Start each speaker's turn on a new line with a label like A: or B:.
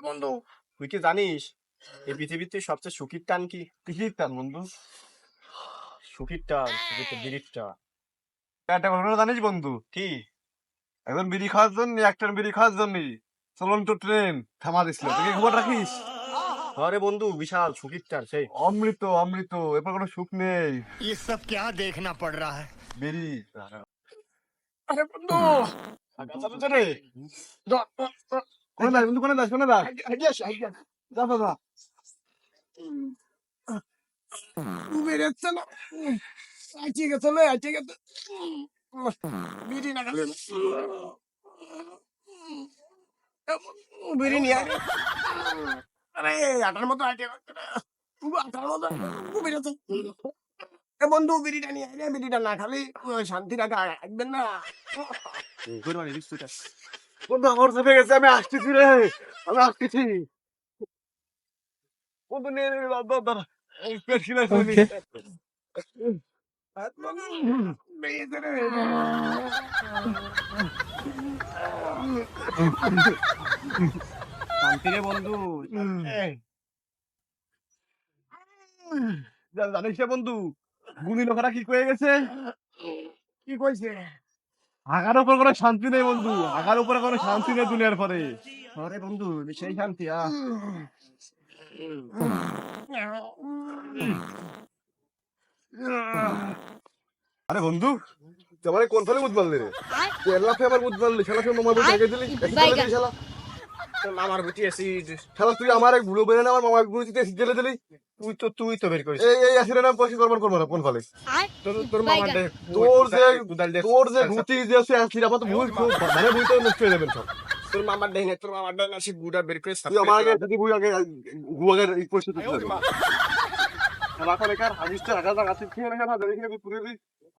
A: বন্ধু, তুই কি জানিস এই পৃথিবীতে সবচেয়ে সুখীর টান কি?
B: কিসির টান বন্ধু?
A: সুখীর টান পৃথিবীতে বিড়ির টান।
B: একটা ঘটনা জানিস বন্ধু?
A: কি?
B: একজন বিড়ি খাওয়ার জন্য একজন বিড়ি খাওয়ার জন্য চলন্ত ট্রেন থামা দিছিল, তুই কি খবর রাখিস?
A: আরে বন্ধু, বিশাল সুখীর টান সেই।
B: অমৃত অমৃত, এরপর কোনো সুখ নেই।
C: ये सब क्या देखना पड़ रहा है।
B: বিড়ি
A: আরে বন্ধু, চালু রে।
B: কোনে দাস বন্ধু, কোনে দাস, কোনে দাস? যা যা যা।
A: বেরোচ্ছে না, ঠিক আছে না, ঠিক আছে। বিড়ি না খালি বিড়ি নিয়ে আগে। আরে আটার মতো আইটে আটার মতো বেরোচ্ছে। এ বন্ধু, বিড়িটা নিয়ে আয় রে, বিড়িটা না খালি শান্তি রাখা রাখবেন না।
B: বন্ধু আমার চেপে গেছে, আমি আসতেছি রে, আমি আসতেছি। বন্ধু নিয়ে নে, দাঁড়া পেট খিলাই ফেলবি।
A: বেরিয়েছে রে। শান্তি রে বন্ধু।
B: জানিস রে বন্ধু, গুণী লোকেরা কি কয়ে গেছে?
A: কি কইছে?
B: হাগার উপর কোনো শান্তি নেই বন্ধু, হাগার উপরে কোনো শান্তি নেই দুনিয়ার পরে।
A: আরে বন্ধু, সেই শান্তি
B: আরে বন্ধু, তুই আমার কোন ফলে বুঝ পারলি রে? তুই এলাফে আমার বুঝ পারলি, শালা তুই মামার বুঝ আগে দিলি, শালা
A: তোর মামার বুটি অ্যাসিড।
B: শালা তুই আমার এক ভুলো বেরে না, আমার মামার গুলো দিতে জেলে দিলি।
A: তুই তো বের করিস।
B: এই আসিরে নাম পয়সা করবো না কোন ফলে?
A: তোর মামার দে
B: তোর যে গুটি যে আছে আসির আমার তো ভুল খুব মানে ভুল তো নষ্ট হয়ে যাবেন সব।
A: তোর মামার দেয় না, তোর মামার দেয় না, সে গুড়া বের করে
B: তুই আমার আগে যদি ভুল আগে গুয়াগের এই পয়সা দিতে হবে। রাখো রেখার হাজিস্টার হাজার টাকা আছে, খেয়ে রেখা না দেখে পুরে দিই।